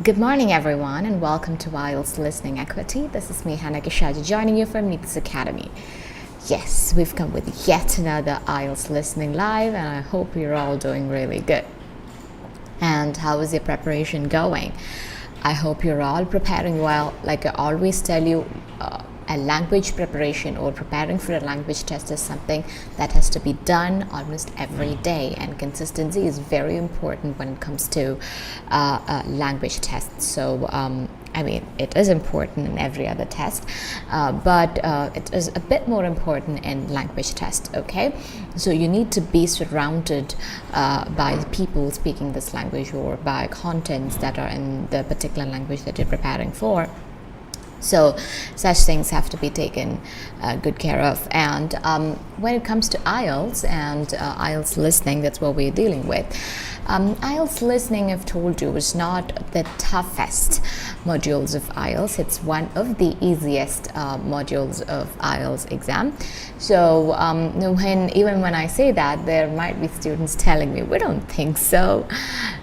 Good morning, everyone, and welcome to Ielts Listening Acuity. This is me, 𝐻𝐿𝐻𝐿𝐲, joining you from 𝐂𝐴𝐻𝐿𝐻 Academy. Yes, we've come with yet another Ielts Listening Live, and I hope you're all doing really good. And how is your preparation going? I hope you're all preparing well. Like I always tell you, a language preparation or preparing for a language test is something that has to be done almost every day, and consistency is very important when it comes to language tests. So it is important in every other test, but it is a bit more important in language test. Okay, so you need to be surrounded by people speaking this language or by contents that are in the particular language that you're preparing for. So such things have to be taken good care of. And when it comes to IELTS and IELTS listening, that's what we're dealing with. IELTS listening, I've told you, is not the toughest modules of IELTS. It's one of the easiest modules of IELTS exam. So even when I say that, there might be students telling me, we don't think so.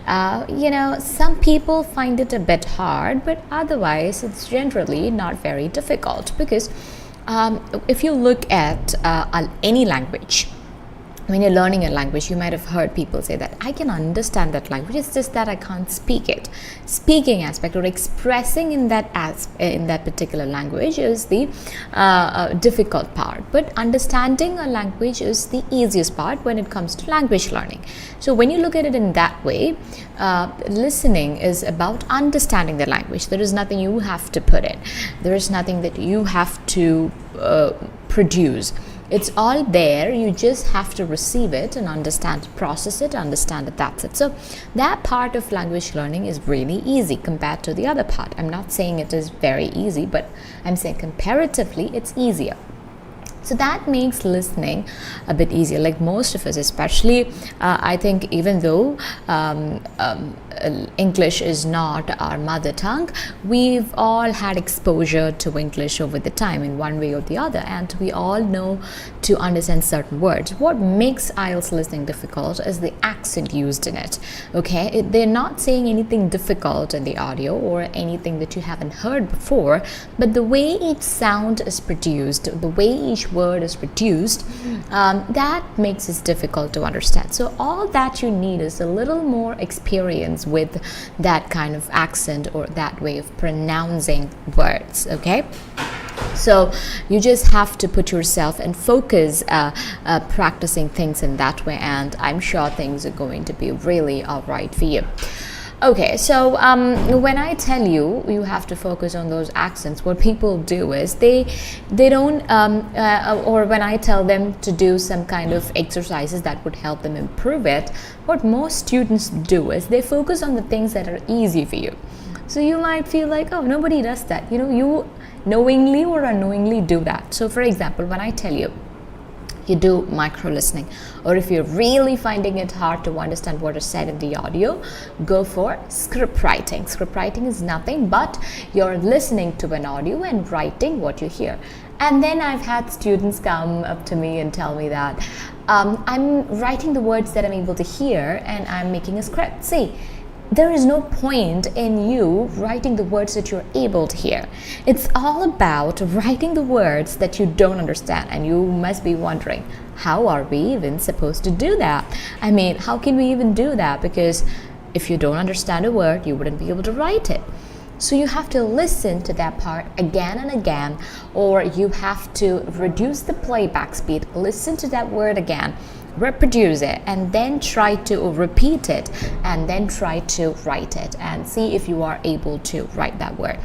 Some people find it a bit hard, but otherwise it's generally not very difficult, because if you look at any language, when you're learning a language, you might have heard people say that I can understand that language, it's just that I can't speak it. Speaking aspect or expressing in that particular language is the difficult part, but understanding a language is the easiest part when it comes to language learning. So when you look at it in that way, listening is about understanding the language. There is nothing you have to put in. There is nothing that you have to produce. It's all there. You just have to receive it and understand it, process it, understand it, that's it. So that part of language learning is really easy compared to the other part. I'm not saying it is very easy, but I'm saying comparatively it's easier. So that makes listening a bit easier. Like most of us, especially, I think even though English is not our mother tongue, we've all had exposure to English over the time in one way or the other, and we all know to understand certain words. What makes IELTS listening difficult is the accent used in it. Okay, they're not saying anything difficult in the audio or anything that you haven't heard before, but the way each sound is produced, the way each word is produced, that makes it difficult to understand. So all that you need is a little more experience with that kind of accent or that way of pronouncing words. Okay, so you just have to put yourself and focus practicing things in that way, and I'm sure things are going to be really all right for you. Okay, so when I tell you you have to focus on those accents, what people do is they don't or when I tell them to do some kind of exercises that would help them improve it, what most students do is they focus on the things that are easy for you. So you might feel like, oh, nobody does that. You knowingly or unknowingly do that. So for example, when I tell you do micro listening, or if you're really finding it hard to understand what is said in the audio, go for script writing. Script writing is nothing but you're listening to an audio and writing what you hear. And then I've had students come up to me and tell me that I'm writing the words that I'm able to hear and I'm making a script. See, there is no point in you writing the words that you're able to hear. It's all about writing the words that you don't understand. And you must be wondering, how are we even supposed to do that? I mean, how can we even do that? Because if you don't understand a word, you wouldn't be able to write it. So you have to listen to that part again and again, or you have to reduce the playback speed, listen to that word again, reproduce it, and then try to repeat it, and then try to write it and see if you are able to write that word.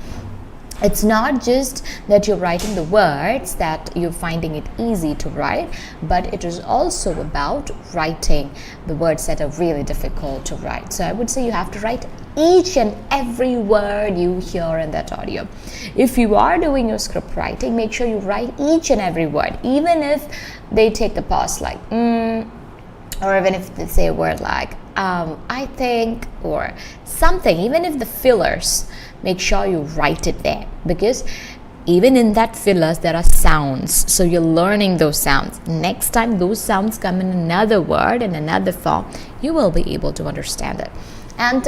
It's not just that you're writing the words that you're finding it easy to write, but it is also about writing the words that are really difficult to write. So I would say you have to write each and every word you hear in that audio. If you are doing your script writing, make sure you write each and every word, even if they take a pause like or even if they say a word like I think or something, even if the fillers, make sure you write it there, because even in that fillers there are sounds, so you're learning those sounds. Next time those sounds come in another word in another form, you will be able to understand it. And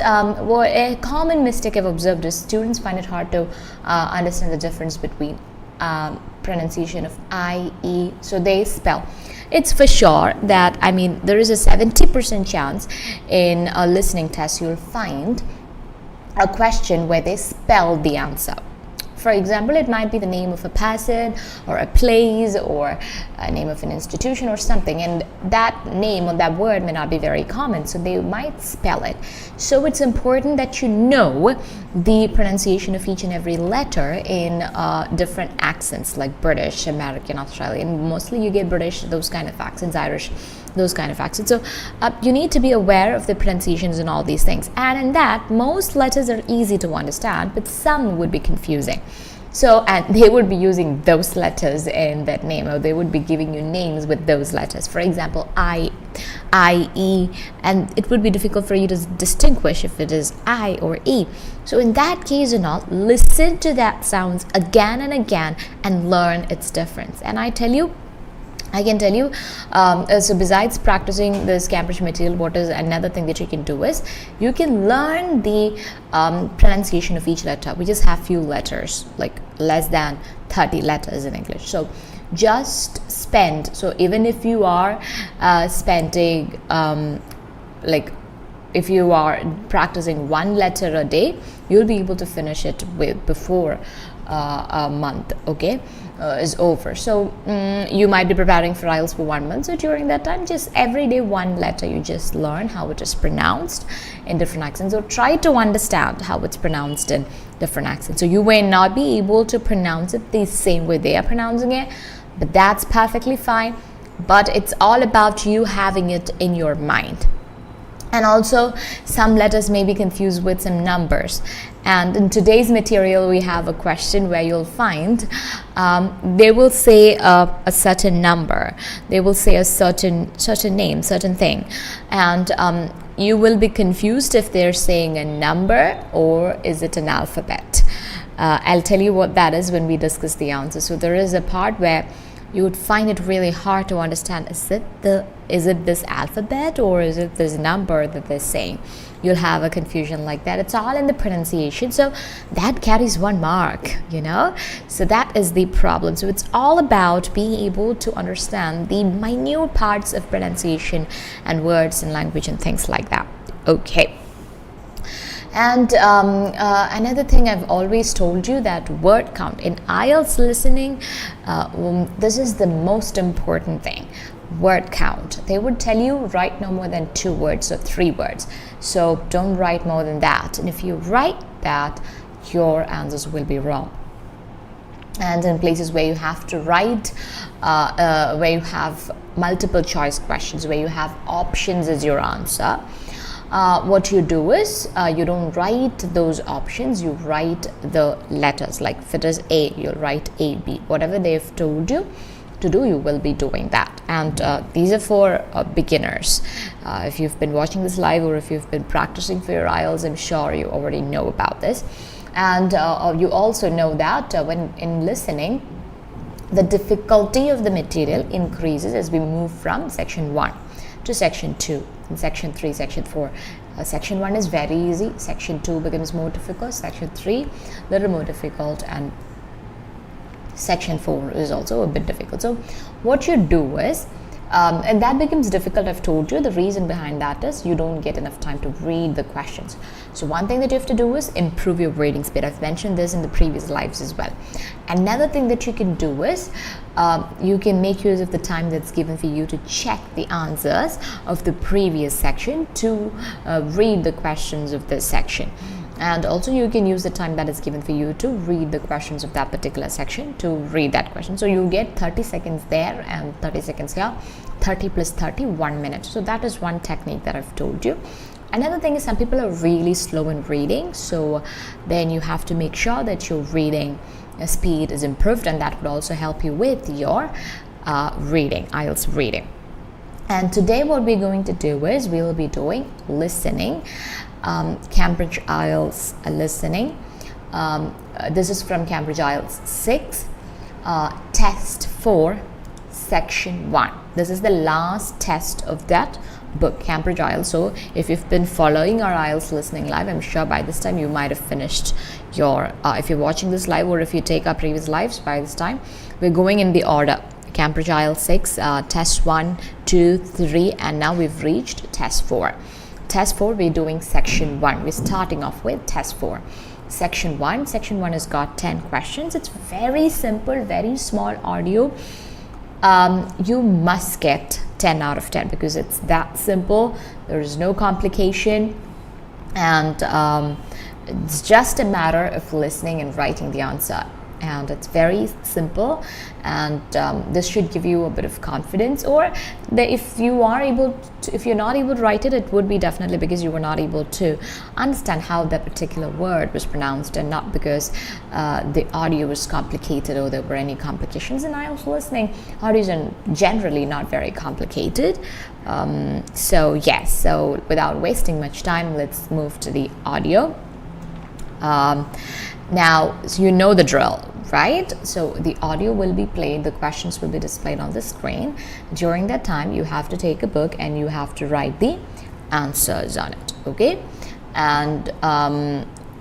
what a common mistake I've observed is students find it hard to understand the difference between pronunciation of I, E. So they spell. It's for sure that, I mean, there is a 70% chance in a listening test you'll find a question where they spell the answer. For example, it might be the name of a person or a place or a name of an institution or something, and that name or that word may not be very common, so they might spell it. So it's important that you know the pronunciation of each and every letter in different accents, like British, American, Australian. Mostly you get British, those kind of accents, Irish, those kind of accents. So you need to be aware of the pronunciations and all these things. And in that, most letters are easy to understand, but some would be confusing. So, and they would be using those letters in that name, or they would be giving you names with those letters. For example, I, E, and it would be difficult for you to distinguish if it is I or E. So in that case or not, listen to that sounds again and again and learn its difference. And I can tell you, so besides practicing this Cambridge material, what is another thing that you can do is you can learn the pronunciation of each letter. We just have few letters, like less than 30 letters in English. So just spend, so even if you are spending like if you are practicing one letter a day, you'll be able to finish it before a month, okay, is over. So you might be preparing for IELTS for 1 month, so during that time, just every day one letter, you just learn how it is pronounced in different accents, or try to understand how it's pronounced in different accents. So you may not be able to pronounce it the same way they are pronouncing it, but that's perfectly fine. But it's all about you having it in your mind. And also, some letters may be confused with some numbers. And in today's material, we have a question where you'll find they will say a certain number, they will say a certain name, certain thing, and you will be confused if they're saying a number or is it an alphabet. I'll tell you what that is when we discuss the answer. So there is a part where you would find it really hard to understand, is it this alphabet or is it this number that they're saying? You'll have a confusion like that. It's all in the pronunciation, so that carries 1 mark, you know. So that is the problem. So it's all about being able to understand the minute parts of pronunciation and words and language and things like that. Okay. And another thing I've always told you, that word count in IELTS listening, this is the most important thing. Word count. They would tell you write no more than 2 words or 3 words. So don't write more than that. And if you write that, your answers will be wrong. And in places where you have to write, where you have multiple choice questions, where you have options as your answer, what you do is you don't write those options, you write the letters. Like if it is A, you'll write A, B. Whatever they've told you to do, you will be doing that. And these are for beginners. If you've been watching this live or if you've been practicing for your IELTS, I'm sure you already know about this. And you also know that when in listening, the difficulty of the material increases as we move from section 1 to section 2, and section 3, section 4. Section 1 is very easy, section 2 becomes more difficult, section 3 little more difficult, and section 4 is also a bit difficult. So what you do is, and that becomes difficult, I've told you. The reason behind that is you don't get enough time to read the questions. So one thing that you have to do is improve your reading speed. I've mentioned this in the previous lives as well. Another thing that you can do is you can make use of the time that's given for you to check the answers of the previous section to read the questions of this section. And also you can use the time that is given for you to read the questions of that particular section to read that question. So you get 30 seconds there and 30 seconds here, 30 plus 30, 1 minute. So that is one technique that I've told you. Another thing is some people are really slow in reading, so then you have to make sure that your reading speed is improved, and that would also help you with your reading, IELTS reading. And today what we're going to do is we will be doing listening, Cambridge IELTS listening. This is from Cambridge IELTS 6, test 4, section 1. This is the last test of that book, Cambridge IELTS. So if you've been following our IELTS listening live, I'm sure by this time you might have finished your, if you're watching this live or if you take our previous lives, by this time we're going in the order. Cambridge IELTS 6, test 1, 2, 3, and now we've reached test 4. Test 4, we're doing section 1. We're starting off with test 4. Section 1 has got 10 questions. It's very simple, very small audio. You must get 10 out of 10 because it's that simple. There is no complication, and it's just a matter of listening and writing the answer. And it's very simple, and this should give you a bit of confidence. Or if you're not able to write it, it would be definitely because you were not able to understand how that particular word was pronounced, and not because the audio was complicated or there were any complications in IELTS listening. Audios are generally not very complicated. So yes, so without wasting much time, let's move to the audio. Now, so you know the drill, right? So the audio will be played, the questions will be displayed on the screen. During that time, you have to take a book and you have to write the answers on it, okay? And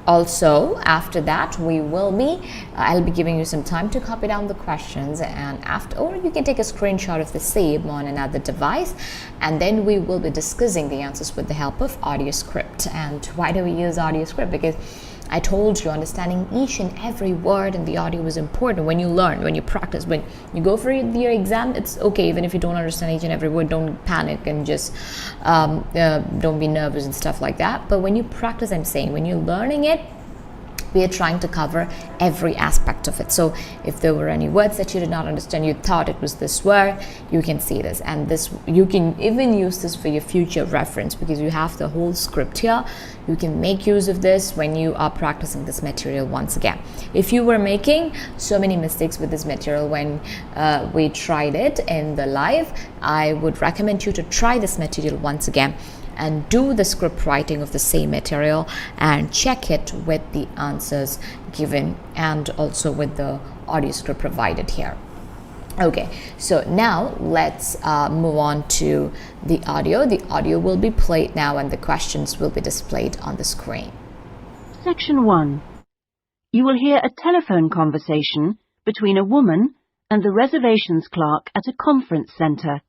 also, after that, I'll be giving you some time to copy down the questions, and or you can take a screenshot of the same on another device, and then we will be discussing the answers with the help of audio script. And why do we use audio script? Because I told you, understanding each and every word in the audio is important. When you learn, when you practice, when you go for your exam, it's okay. Even if you don't understand each and every word, don't panic and just don't be nervous and stuff like that. But when you practice, I'm saying, when you're learning it, we are trying to cover every aspect of it. So if there were any words that you did not understand, you thought it was this word, you can see this. And this, you can even use this for your future reference because you have the whole script here. You can make use of this when you are practicing this material once again. If you were making so many mistakes with this material when we tried it in the live, I would recommend you to try this material once again and do the script writing of the same material and check it with the answers given and also with the audio script provided here. Okay, so now let's move on to the audio. The audio will be played now and the questions will be displayed on the screen. Section 1. You will hear a telephone conversation between a woman and the reservations clerk at a conference centre.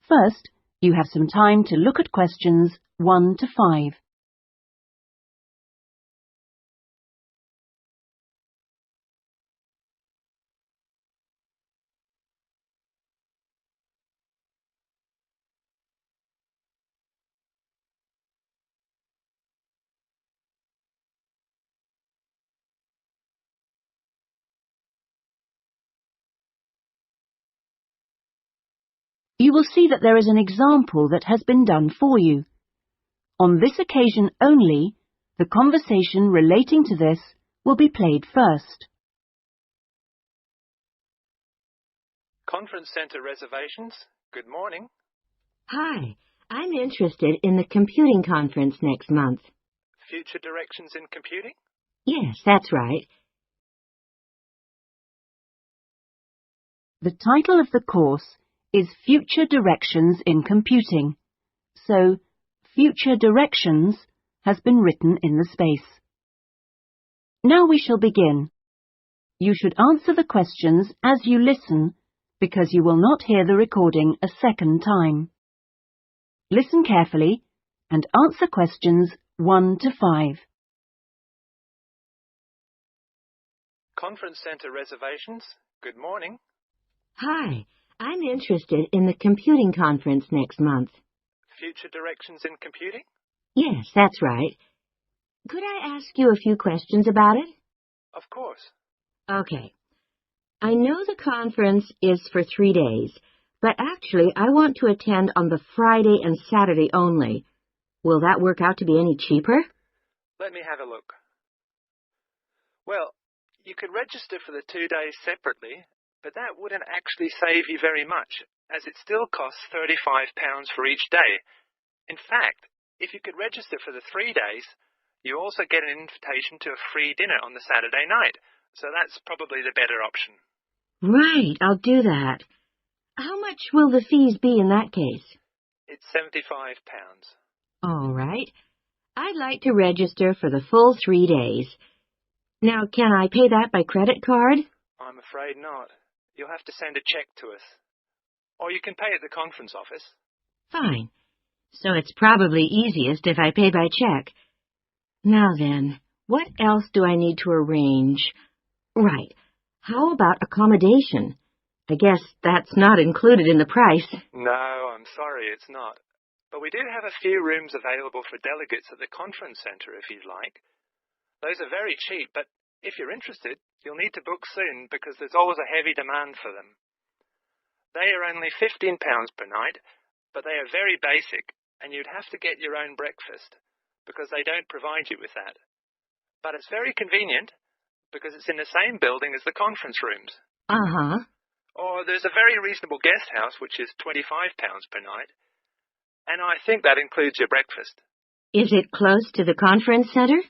First, you have some time to look at questions 1 to 5. You will see that there is an example that has been done for you. On this occasion only, the conversation relating to this will be played first. Conference Centre reservations. Good morning. Hi, I'm interested in the computing conference next month. Future directions in computing? Yes, that's right. The title of the course is Future Directions in Computing, so Future Directions has been written in the space. Now we shall begin. You should answer the questions as you listen because you will not hear the recording a second time. Listen carefully and answer questions 1 to 5. Conference Centre reservations. Good morning. Hi, I'm interested in the computing conference next month. Future directions in computing? Yes, that's right. Could I ask you a few questions about it? Of course. Okay. I know the conference is for 3 days, but actually I want to attend on the Friday and Saturday only. Will that work out to be any cheaper? Let me have a look. Well, you could register for the 2 days separately, but that wouldn't actually save you very much, as it still costs £35 for each day. In fact, if you could register for the 3 days, you also get an invitation to a free dinner on the Saturday night, so that's probably the better option. Right, I'll do that. How much will the fees be in that case? It's £75. All right. I'd like to register for the full 3 days. Now, can I pay that by credit card? I'm afraid not. You'll have to send a cheque to us. Or you can pay at the conference office. Fine. So it's probably easiest if I pay by check. Now then, what else do I need to arrange? Right. How about accommodation? I guess that's not included in the price. No, I'm sorry, it's not. But we do have a few rooms available for delegates at the conference centre if you'd like. Those are very cheap, but if you're interested, you'll need to book soon because there's always a heavy demand for them. They are only £15 per night, but they are very basic, and you'd have to get your own breakfast because they don't provide you with that. But it's very convenient because it's in the same building as the conference rooms. Uh-huh. Or there's a very reasonable guest house, which is £25 per night, and I think that includes your breakfast. Is it close to the conference center?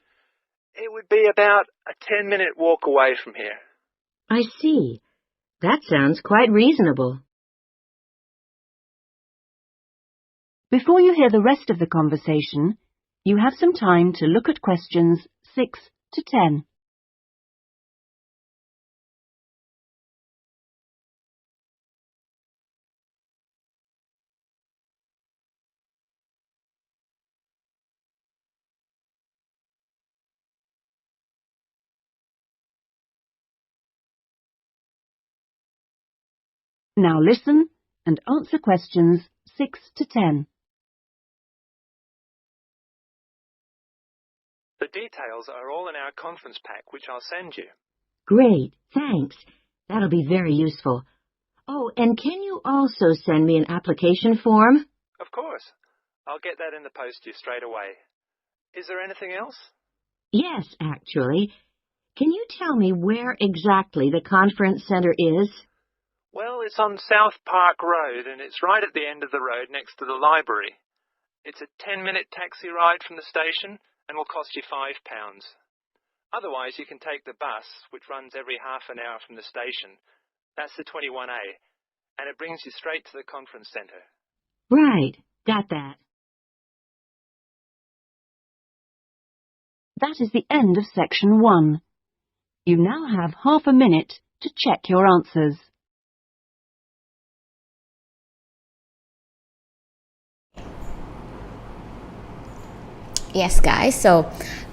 It would be about a 10-minute walk away from here. I see. That sounds quite reasonable. Before you hear the rest of the conversation, you have some time to look at questions 6 to 10. Now listen and answer questions 6 to 10. The details are all in our conference pack, which I'll send you. Great, thanks. That'll be very useful. Oh, and can you also send me an application form? Of course. I'll get that in the post to you straight away. Is there anything else? Yes, actually. Can you tell me where exactly the conference center is? Well, it's on South Park Road, and it's right at the end of the road next to the library. It's a 10-minute taxi ride from the station and will cost you £5. Otherwise, you can take the bus, which runs every half an hour from the station. That's the 21A, and it brings you straight to the conference centre. Right, got that. That is the end of section 1. You now have half a minute to check your answers. Yes, guys, so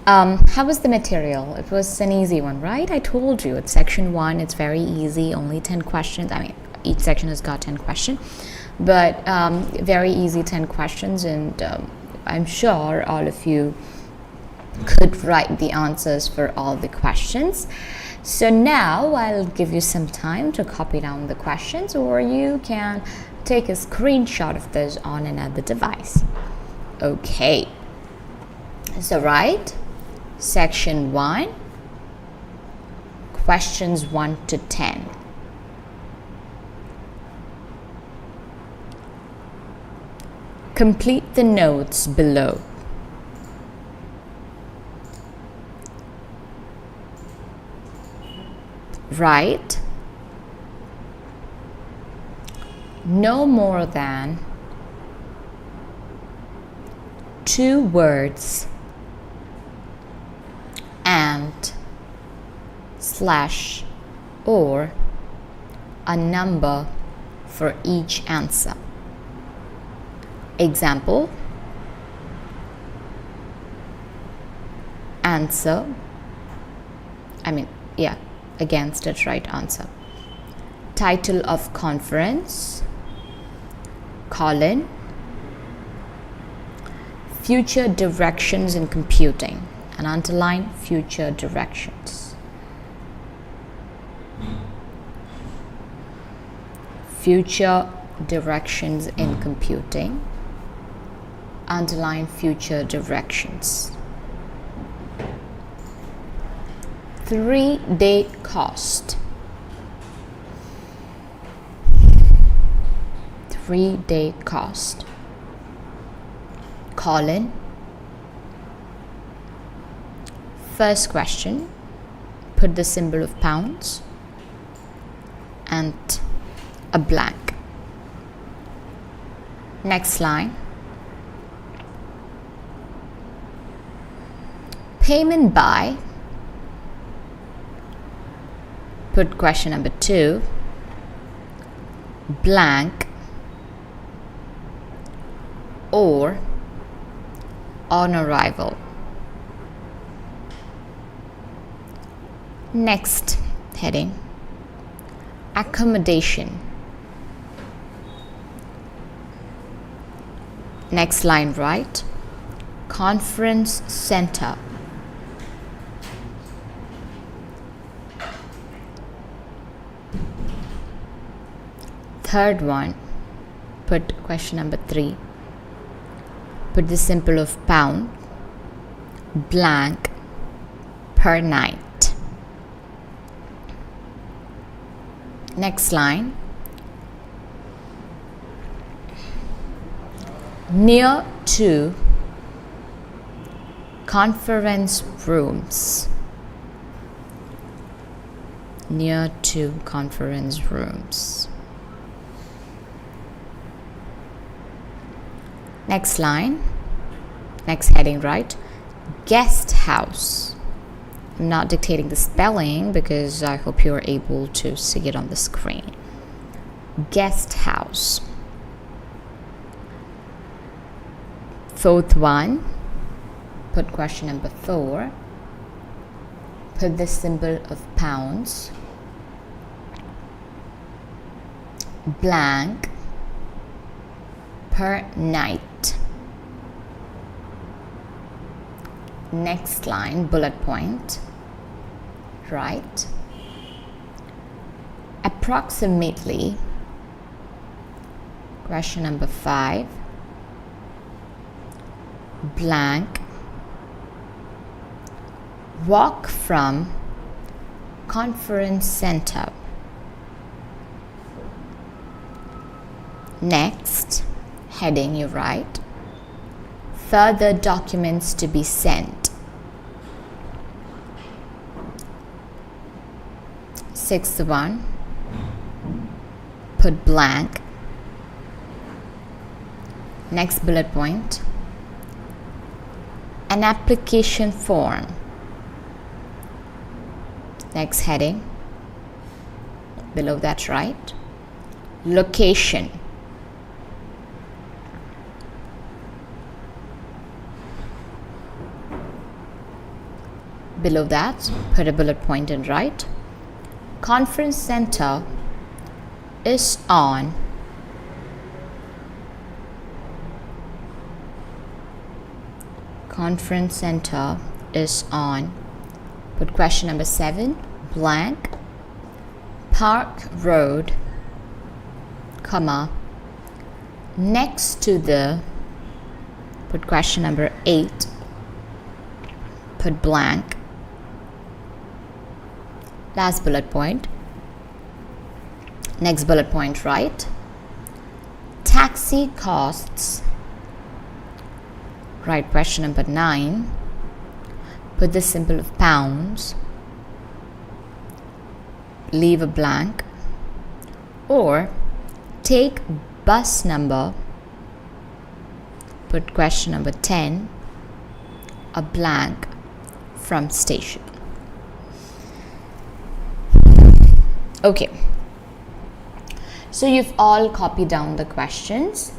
how was the material? It was an easy one, right? I told you, it's section 1, it's very easy, only 10 questions. I mean, each section has got 10 questions, but very easy 10 questions, and I'm sure all of you could write the answers for all the questions. So now I'll give you some time to copy down the questions, or you can take a screenshot of this on another device. Okay. So write section 1, questions 1 to 10. Complete the notes below. Write no more than 2 words and / or a number for each answer. Example: answer, against it, right answer. Title of conference, colon, future directions in computing, and underline future directions. Future directions in computing, underline future directions. 3-day cost. 3-day cost, colon, first question, put the symbol of pounds and a blank. Next line. Payment by. Put question number 2. Blank or on arrival. Next heading. Accommodation. Next line, right? Conference center. Third one, put question number 3. Put the symbol of pound, blank, per night. Next line. Near to conference rooms. Near to conference rooms. Next line. Next heading, right? Guest house. I'm not dictating the spelling because I hope you're able to see it on the screen. Guest house. Fourth one, put question number 4. Put the symbol of pounds, blank, per night. Next line, bullet point, right? Approximately, question number 5, blank, walk from conference center. Next heading, you write further documents to be sent. Sixth one, put blank. Next bullet point, an application form. Next heading, below that, right? Location. Below that, put a bullet point and write conference center is on conference center is on, put question number 7, blank, Park Road, comma, next to the, put question number 8, put blank, last bullet point, next bullet point, right? Taxi costs, write question number 9, put the symbol of pounds, leave a blank, or take bus number, put question number 10, a blank, from station. Okay, so you've all copied down the questions.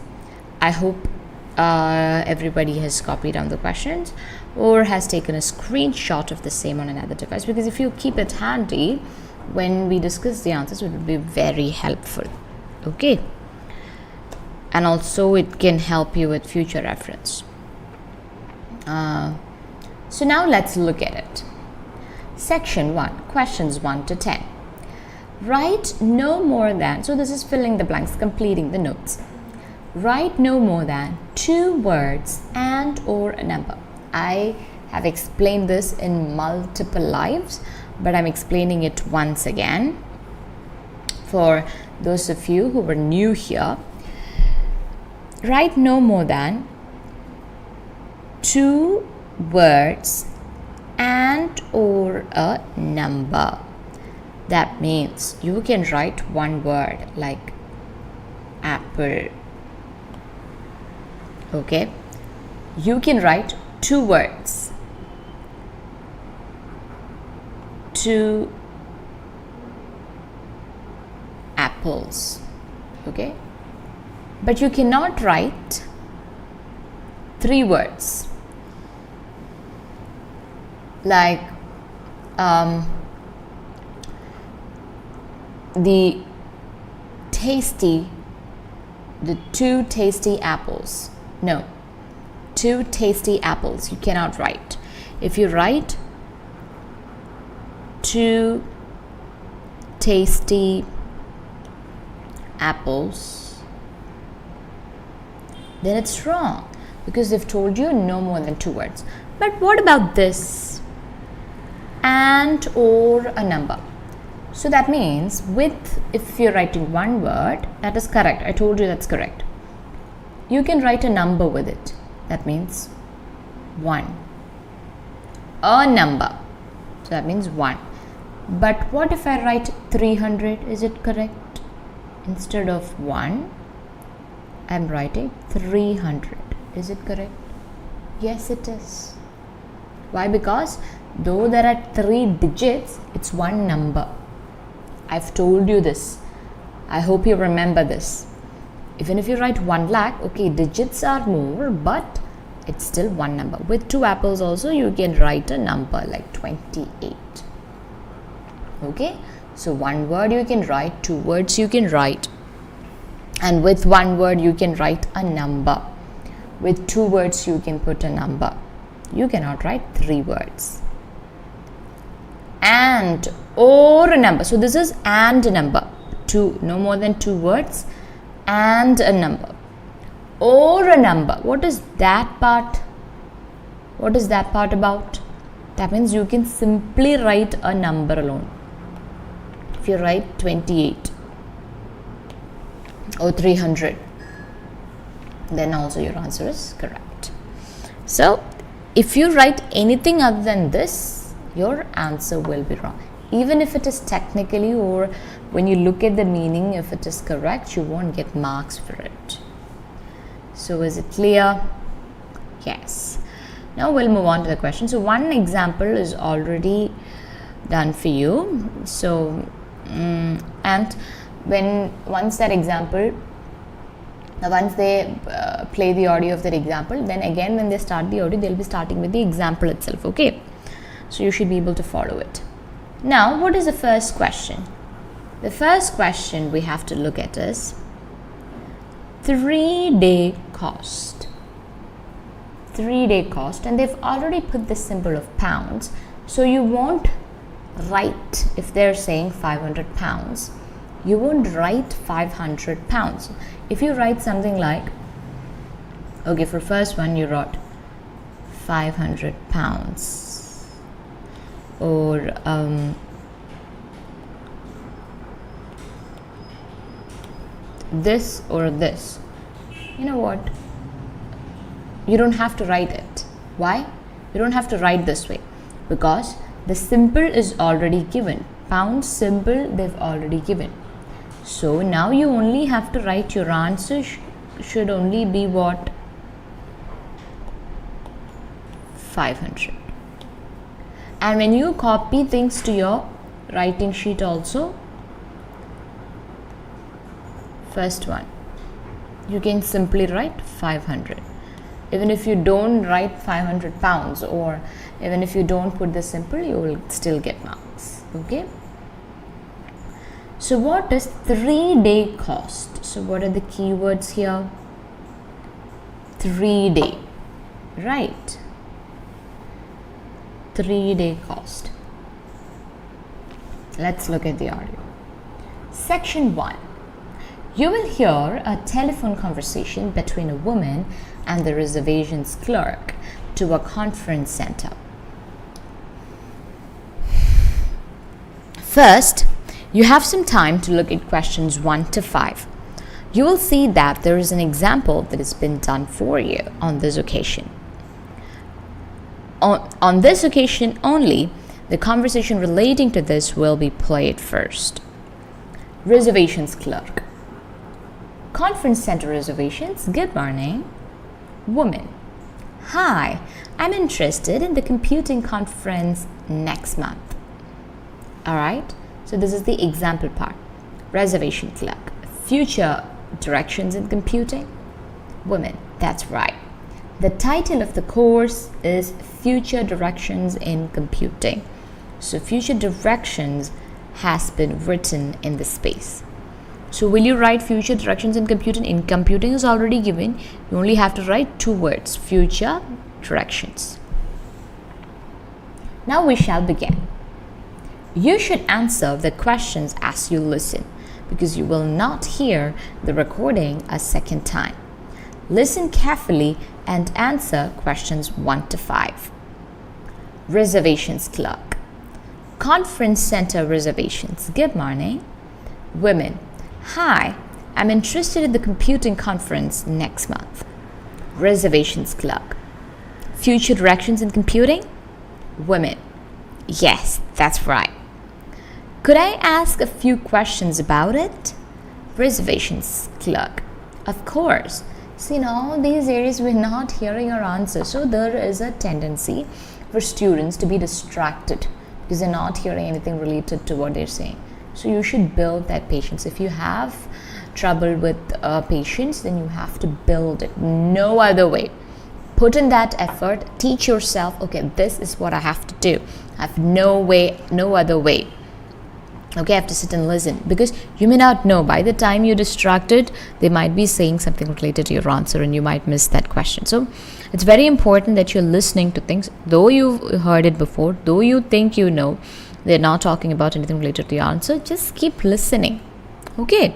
I hope everybody has copied down the questions or has taken a screenshot of the same on another device, because if you keep it handy when we discuss the answers, it will be very helpful. Okay, and also it can help you with future reference. So now let's look at it. Section 1, questions 1 to 10. Write no more than, so this is filling the blanks, completing the notes. Write no more than 2 words and or a number. I have explained this in multiple lives, but I'm explaining it once again for those of you who were new here. Write no more than 2 words and or a number. That means you can write one word like apple, Okay, you can write 2 words. 2 apples. Okay, but you cannot write 3 words like the 2 tasty apples. No, 2 tasty apples you cannot write. If you write 2 tasty apples, then it's wrong, because they've told you no more than 2 words. But what about this? And or a number. So that means if you're writing 1 word, that is correct. I told you that's correct. You can write a number with it. That means 1. A number. So that means 1. But what if I write 300? Is it correct? Instead of 1, I'm writing 300. Is it correct? Yes, it is. Why? Because though there are 3 digits, it's 1 number. I've told you this. I hope you remember this. Even if you write 1 lakh, okay, digits are more, but it's still 1 number. With 2 apples also, you can write a number like 28. Okay, so 1 word you can write, 2 words you can write, and with 1 word you can write a number. With 2 words you can put a number. You cannot write 3 words. And or a number. So this is and a number. 2, no more than 2 words, and a number. Or a number. What is that part? What is that part about? That means you can simply write a number alone. If you write 28 or 300, then also your answer is correct. So if you write anything other than this, your answer will be wrong. Even if it is technically, or when you look at the meaning, if it is correct, you won't get marks for it. So is it clear? Yes. Now we'll move on to the question. So one example is already done for you. So and once that example, once they play the audio of that example, then again when they start the audio, they'll be starting with the example itself. Okay, so you should be able to follow it. Now what is the first question? The first question we have to look at is 3-day cost. 3-day cost, and they've already put the symbol of pounds, so you won't write, if they're saying 500 pounds, you won't write 500 pounds. If you write something like, okay, for first one you wrote 500 pounds, or this or this, you know what, you don't have to write it. Why? You don't have to write this way, because the symbol is already given. Pound symbol they've already given. So now you only have to write your answer should only be what? 500. And when you copy things to your writing sheet also, first one, you can simply write 500. Even if you don't write 500 pounds, or even if you don't put the symbol, you will still get marks. Okay. So what is 3-day cost? So what are the keywords here? 3-day, right? 3-day cost. Let's look at the audio. Section 1. You will hear a telephone conversation between a woman and the reservations clerk to a conference center. First, you have some time to look at questions 1 to 5. You will see that there is an example that has been done for you on this occasion. On this occasion only, the conversation relating to this will be played first. Reservations clerk. Conference center reservations, good morning. Woman. Hi, I'm interested in the computing conference next month. Alright, so this is the example part. Reservation clerk. Future directions in computing. Woman. That's right. The title of the course is Future Directions in Computing. So future directions has been written in the space. So will you write future directions in computing? In computing is already given. You only have to write 2 words, future directions. Now we shall begin. You should answer the questions as you listen, because you will not hear the recording a second time. Listen carefully and answer questions 1 to 5. Reservations clerk. Conference center reservations. Good morning. Women. Hi, I'm interested in the computing conference next month. Reservations clerk. Future directions in computing? Women. Yes, that's right. Could I ask a few questions about it? Reservations clerk. Of course. See, in all these areas we're not hearing our answer. So there is a tendency for students to be distracted because they're not hearing anything related to what they're saying. So you should build that patience. If you have trouble with patience, then you have to build it. No other way. Put in that effort. Teach yourself, okay, this is what I have to do. I have no other way. Okay, I have to sit and listen, because you may not know. By the time you're distracted, they might be saying something related to your answer and you might miss that question. So it's very important that you're listening to things. Though you've heard it before, though you think you know, they're not talking about anything related to the answer, just keep listening. Okay,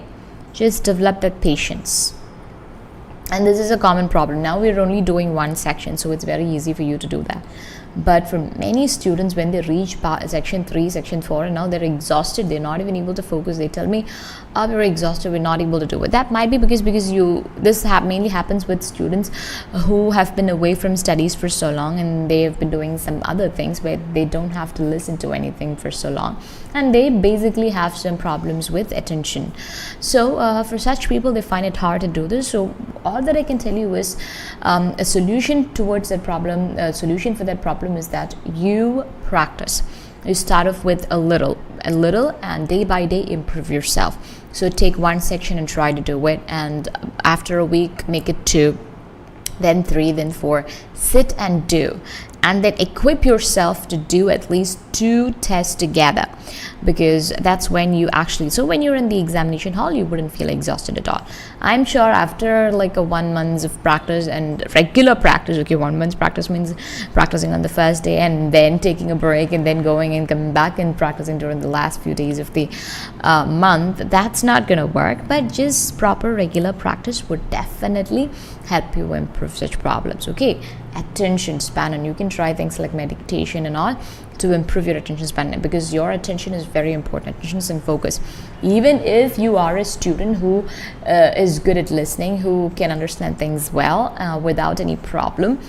just develop that patience. And this is a common problem. Now we're only doing 1 section, so it's very easy for you to do that. But for many students, when they reach section 3, section 4, and now they're exhausted, they're not even able to focus. They tell me, oh, we're exhausted, we're not able to do it. That might be because this mainly happens with students who have been away from studies for so long, and they have been doing some other things where they don't have to listen to anything for so long, and they basically have some problems with attention. So for such people, they find it hard to do this. So all that I can tell you is a solution towards that problem, a solution for that problem is that you practice. You start off with a little, and day by day improve yourself. So take 1 section and try to do it, and after a week make it 2, then 3, then 4. Sit and do, and then equip yourself to do at least 2 tests together, because that's when you actually, so when you're in the examination hall, you wouldn't feel exhausted at all. I'm sure after like a 1 month of practice and regular practice, okay, 1 month's practice means practicing on the first day and then taking a break and then going and coming back and practicing during the last few days of the month. That's not gonna work, but just proper regular practice would definitely help you improve such problems. Okay, attention span, and you can try things like meditation and all to improve your attention span, because your attention is very important. Attention and focus. Even if you are a student who is good at listening, who can understand things well without any problem,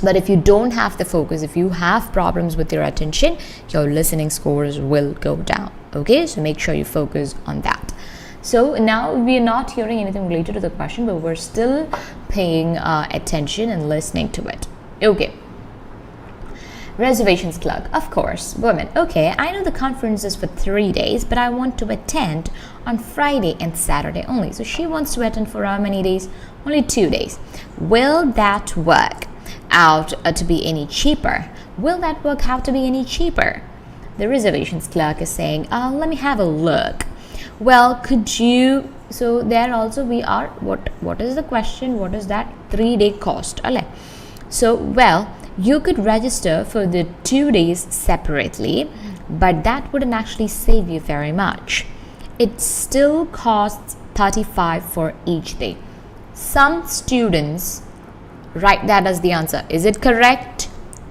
but if you don't have the focus, if you have problems with your attention, your listening scores will go down. Okay, so make sure you focus on that. So now we are not hearing anything related to the question, but we're still paying attention and listening to it. Okay. Reservations clerk. Of course. Women. Okay, I know the conference is for 3 days, but I want to attend on Friday and Saturday only. So she wants to attend for how many days? Only 2 days. Will that work out to be any cheaper? Will that work out to be any cheaper? The reservations clerk is saying, let me have a look. Well, could you, so there also we are, what is the question? What is that 3-day cost? So, well, you could register for the 2 days separately, but that wouldn't actually save you very much. It still costs $35 for each day. Some students write that as the answer. Is it correct?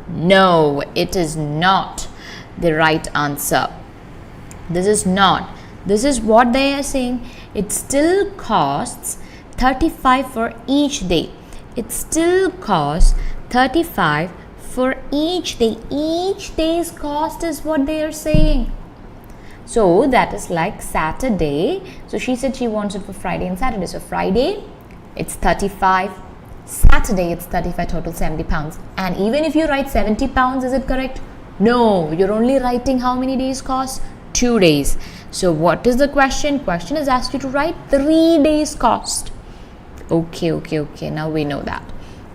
No, it is not the right answer. This is not. This is what they are saying. It still costs $35 for each day. It still costs $35 for each day. Each day's cost is what they are saying. So that is like Saturday. So she said she wants it for Friday and Saturday. So Friday, it's $35. Saturday it's 35, total 70 pounds. And even if you write 70 pounds, is it correct? No, you're only writing how many days cost? 2 days. So what is the question? Question is asked you to write 3 days cost. Okay. Now we know that.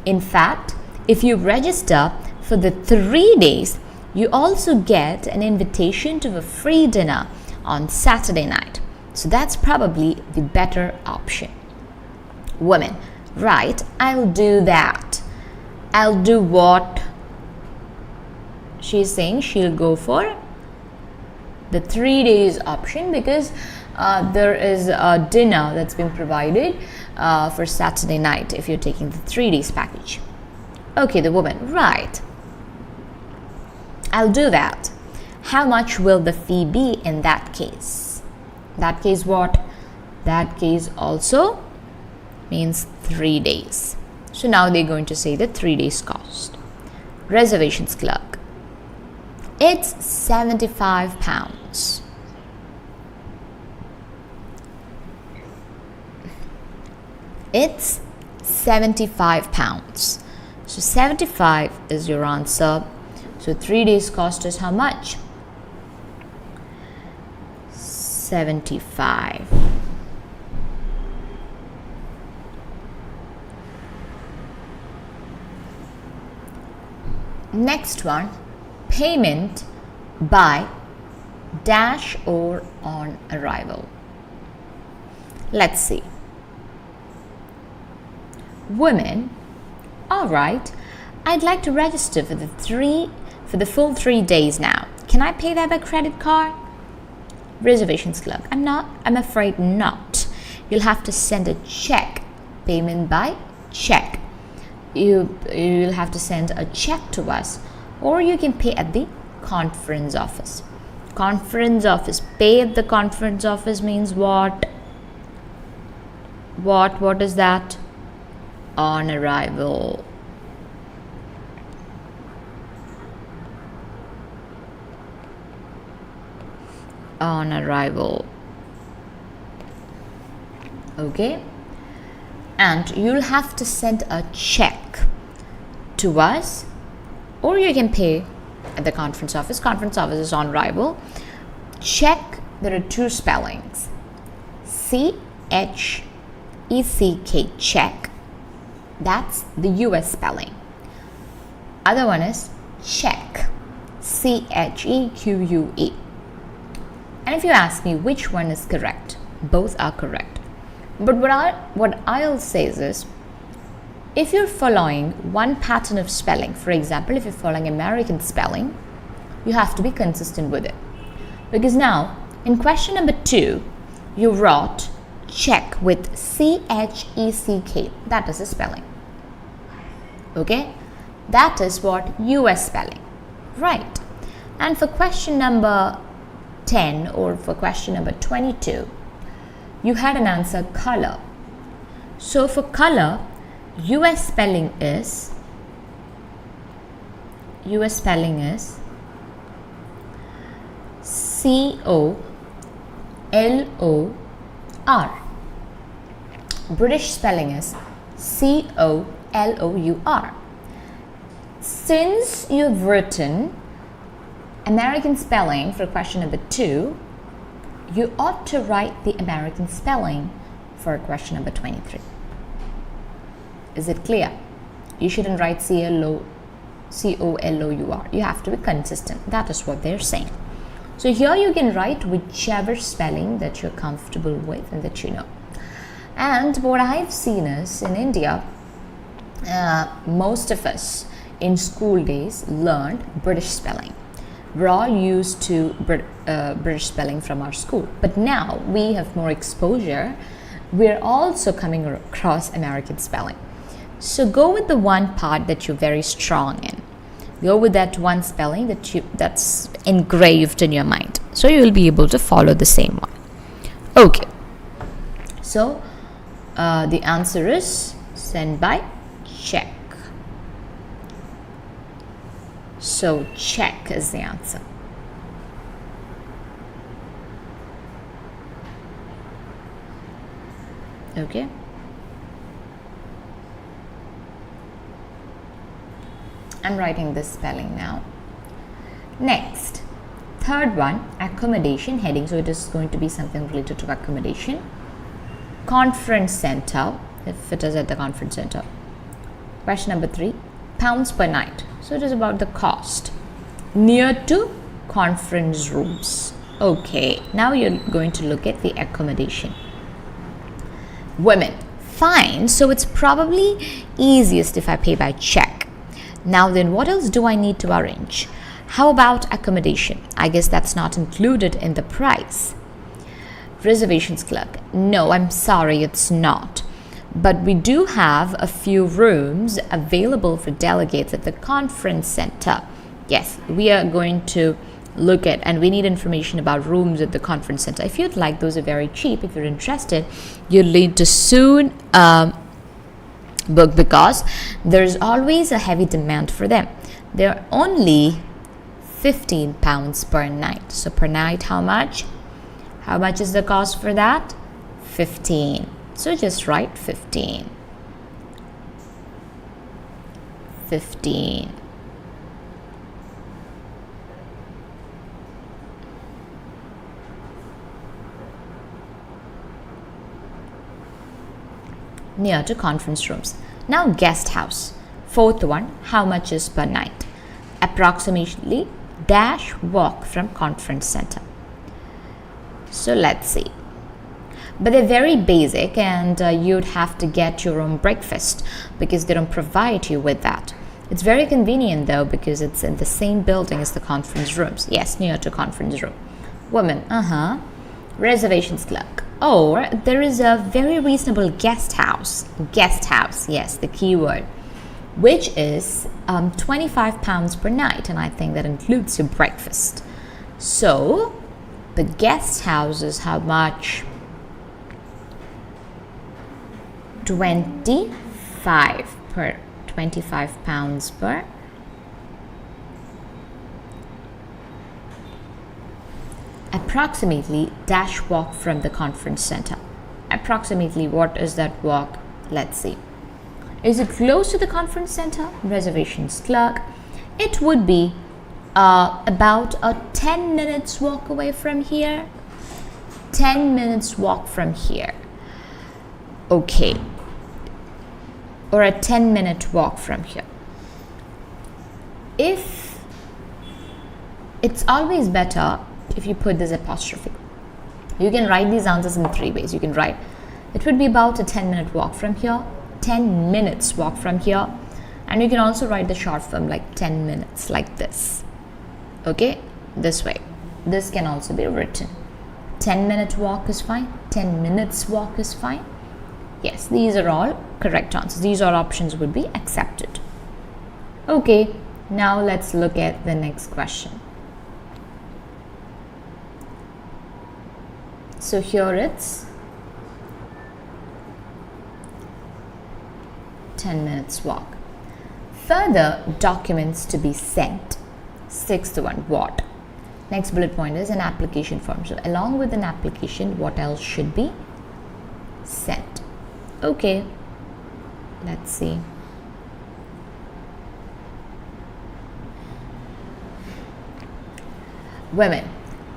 In fact, if you register for the 3 days, you also get an invitation to a free dinner on Saturday night. So that's probably the better option. Women, right, I'll do that. I'll do what? She's saying she'll go for the 3 days option because there is a dinner that's been provided for Saturday night if you're taking the 3 days package. Okay, the woman, right, I'll do that. How much will the fee be in that case? That case what? That case also means 3 days. So now they're going to say the 3 days cost. Reservations clerk. It's 75 pounds. It's 75 pounds. So 75 is your answer. So 3 days cost is how much? 75. Next one, payment by dash or on arrival. Let's see. Women, all right, I'd like to register for the full 3 days now. Can I pay that by credit card? Reservations clerk, I'm afraid not. You'll have to send a check. Payment by check. You'll have to send a check to us, or you can pay at the conference office. Conference office. Pay at the conference office means what? What is that? On arrival. On arrival. Okay, and you'll have to send a check to us, or you can pay at the conference office. Conference office is on arrival. Check, there are 2 spellings. 𝐶𝐻ECK, check. That's the US spelling. Other one is check, CHEQUE. And if you ask me which one is correct, both are correct. But what I'll say is, if you're following one pattern of spelling, for example, if you're following American spelling, you have to be consistent with it. Because now, in question number 2, you wrote check with CHECK. That is the spelling. Okay? That is what US spelling. Right. And for question number 10 or for question number 22, you had an answer color. So for color, US spelling is COLOR. British spelling is COLOUR. Since you've written American spelling for question number 2, you ought to write the American spelling for question number 23. Is it clear? You shouldn't write COLOUR. You have to be consistent. That is what they're saying. So here you can write whichever spelling that you're comfortable with and that you know. And what I've seen is in India, most of us in school days learned British spelling. We're all used to British spelling from our school. But now we have more exposure. We're also coming across American spelling. So go with the one part that you're very strong in. Go with that one spelling that's engraved in your mind. So you will be able to follow the same one. Okay. So the answer is send by check. So check is the answer. Okay. I'm writing this spelling now. Next, third one, accommodation heading. So it is going to be something related to accommodation. Conference center, if it is at the conference center. Question number 3, pounds per night. So it is about the cost. Near to conference rooms. Okay, now you're going to look at the accommodation. Women, fine. So it's probably easiest if I pay by check. Now then, what else do I need to arrange? How about accommodation? I guess that's not included in the price. Reservations clerk, no, I'm sorry, it's not. But we do have a few rooms available for delegates at the conference center. Yes, we are going to look at, and we need information about rooms at the conference center. If you'd like, those are very cheap. If you're interested, you'll need to soon book, because there's always a heavy demand for them. They're only £15 per night. So per night, how much? How much is the cost for that? 15. So just write 15. 15. Near to conference rooms. Now guest house. Fourth one, how much is per night? Approximately dash walk from conference center. So let's see. But they're very basic, and you'd have to get your own breakfast because they don't provide you with that. It's very convenient though, because it's in the same building as the conference rooms. Yes, near to conference room. Women, reservations clerk. Or there is a very reasonable guest house. Guest house, yes, the key word, which is £25 per night, and I think that includes your breakfast. So the guest house is how much? 25 per £25 per approximately dash walk from the conference center. Approximately, what is that walk? Let's see. Is it close to the conference center? Reservations clerk. It would be about a 10 minutes walk away from here. 10 minutes walk from here. Okay. Or a 10-minute walk from here. If it's always better if you put this apostrophe. You can write these answers in 3 ways. You can write, it would be about a 10-minute walk from here, 10 minutes walk from here, and you can also write the short form like 10 minutes, like this. Okay, this way. This can also be written. 10-minute walk is fine, 10 minutes walk is fine. Yes, these are all correct answers. These all options would be accepted. Okay, now let's look at the next question. So here it's 10 minutes walk. Further documents to be sent. Sixth one, what? Next bullet point is an application form. So along with an application, what else should be sent? Okay, let's see. Women.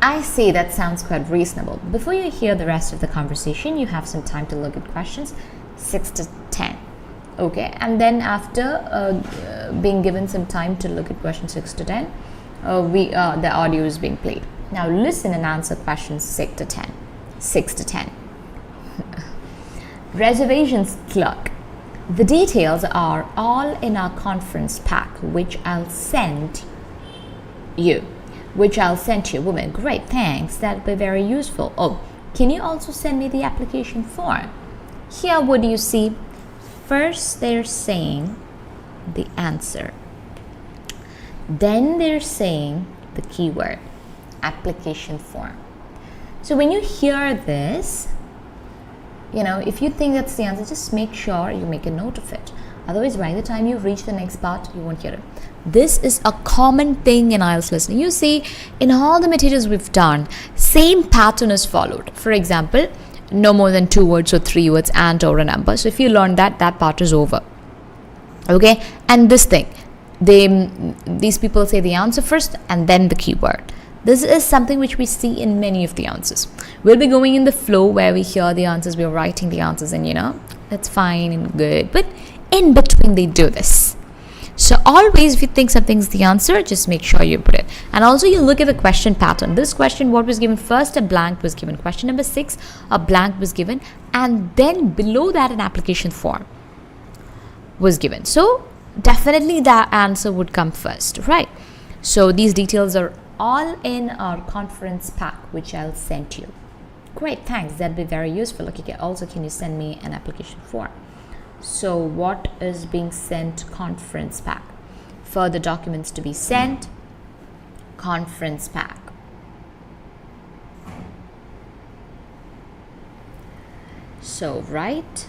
I see, that sounds quite reasonable. Before you hear the rest of the conversation, you have some time to look at questions 6 to 10. Okay, and then after being given some time to look at questions 6 to 10, the audio is being played. Now listen and answer questions 6 to 10. 6 to 10. Reservations clerk. The details are all in our conference pack, which I'll send you. Woman, great, thanks. That'll be very useful. Oh, can you also send me the application form? Here, what do you see? First, they're saying the answer. Then they're saying the keyword, application form. So when you hear this, if you think that's the answer, just make sure you make a note of it. Otherwise, by the time you reach the next part, you won't hear it. This is a common thing in IELTS listening. You see, in all the materials we've done, same pattern is followed. For example, no more than 2 words or 3 words and or a number. So if you learn that part is over. Okay? And this thing, these people say the answer first and then the keyword. This is something which we see in many of the answers. We'll be going in the flow where we hear the answers, we're writing the answers, and that's fine and good. But in between, they do this. So always, if you think something's the answer, just make sure you put it. And also, you look at the question pattern. This question, what was given first? A blank was given. Question number 6, a blank was given. And then below that, an application form was given. So definitely that answer would come first, right? So these details are all in our conference pack, which I'll send you. Great, thanks. That'd be very useful. Okay, also, can you send me an application form? So what is being sent? Conference pack. Further documents to be sent, conference pack. So right,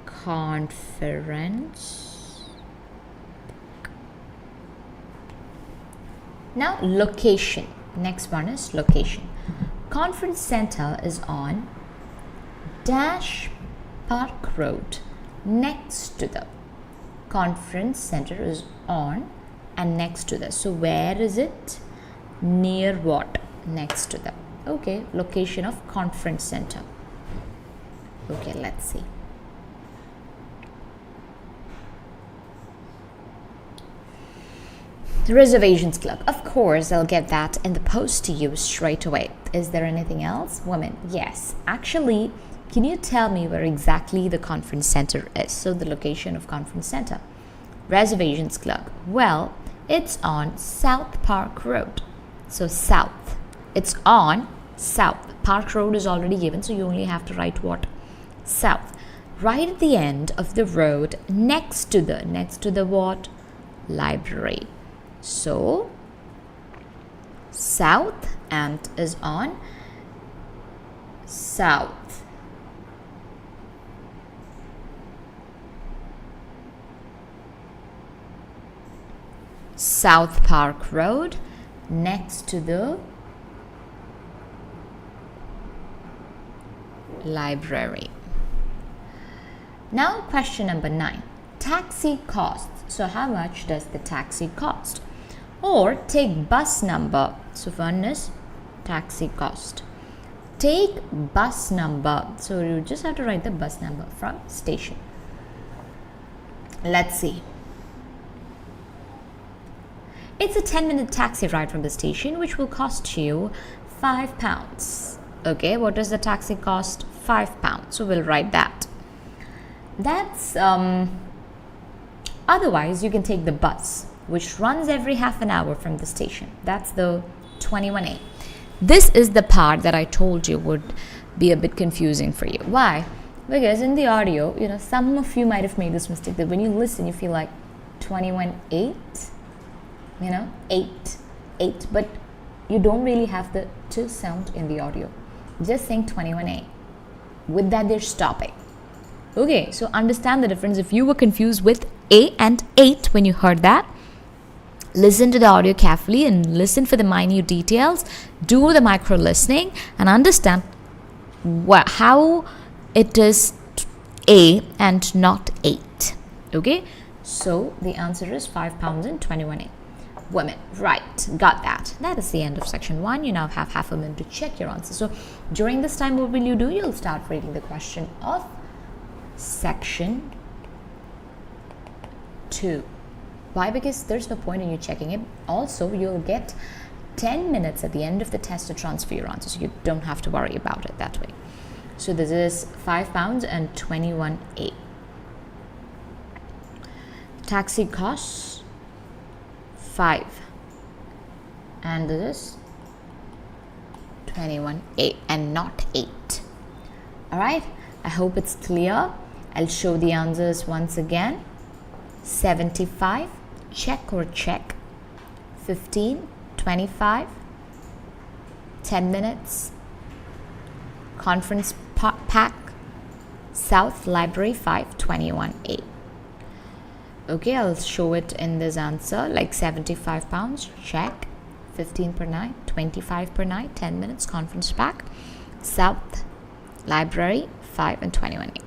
conference. Now location. Next one is location. Conference center is on Dash Park Road, next to the conference center is on and next to the. So where is it? Near what? Next to the. Okay, location of conference center. Okay, let's see. Reservations clerk. Of course, I'll get that in the post to you straight away. Is there anything else? Women. Yes. Actually, can you tell me where exactly the conference center is? So the location of conference center. Reservations clerk. Well, it's on South Park Road. So south. It's on south. Park Road is already given, so you only have to write what? South. Right at the end of the road, next to the what? Library. So south and is on south. South Park Road, next to the library. Now question number 9. Taxi costs. So how much does the taxi cost? Or take bus number. So one is taxi cost. Take bus number. So you just have to write the bus number from station. Let's see. It's a 10-minute taxi ride from the station, which will cost you £5. Okay, what does the taxi cost? £5. So we'll write that. That's otherwise you can take the bus, which runs every half an hour from the station. That's the 21A. This is the part that I told you would be a bit confusing for you. Why? Because in the audio, some of you might have made this mistake that when you listen, you feel like 21.8, 8, but you don't really have the t sound in the audio. Just saying 21A. With that, they're stopping. Okay, so understand the difference. If you were confused with A and 8 when you heard that, listen to the audio carefully and listen for the minute details. Do the micro listening and understand how it is A and not 8. Okay, so the answer is £5 and 21A. Women. Right, got that. That is the end of section 1. You now have half a minute to check your answer. So during this time, what will you do? You'll start reading the question of section 2. Why? Because there's no point in you checking it. Also, you'll get 10 minutes at the end of the test to transfer your answer, so you don't have to worry about it that way. So this is £5 and 21A. Taxi costs 5 and this is 21A and not 8. Alright, I hope it's clear. I'll show the answers once again. 75, check or check. 15, 25, 10 minutes. Conference pack, South Library 5, 21A. Okay, I'll show it in this answer, like £75, check. 15 per night, 25 per night, 10 minutes, conference pack, South library 5 and 21A.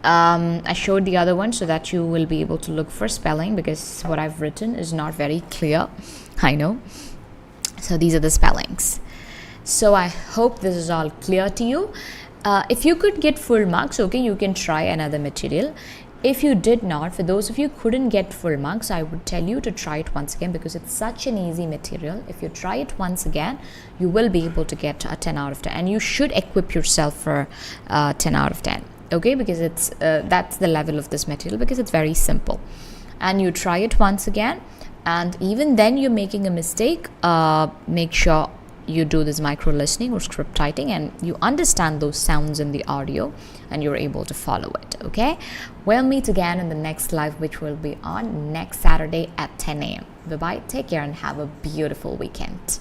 I showed the other one so that you will be able to look for spelling, because what I've written is not very clear, I know. So these are the spellings. So I hope this is all clear to you. If you could get full marks, okay, you can try another material. If you did not, for those of you who couldn't get full marks, I would tell you to try it once again, because it's such an easy material. If you try it once again, you will be able to get a 10 out of 10, and you should equip yourself for 10 out of 10, okay, because it's that's the level of this material, because it's very simple. And you try it once again, and even then you're making a mistake, make sure you do this micro listening or script writing, and you understand those sounds in the audio, and you're able to follow it. Okay, we'll meet again in the next live, which will be on next Saturday at 10 a.m. Bye bye, take care, and have a beautiful weekend.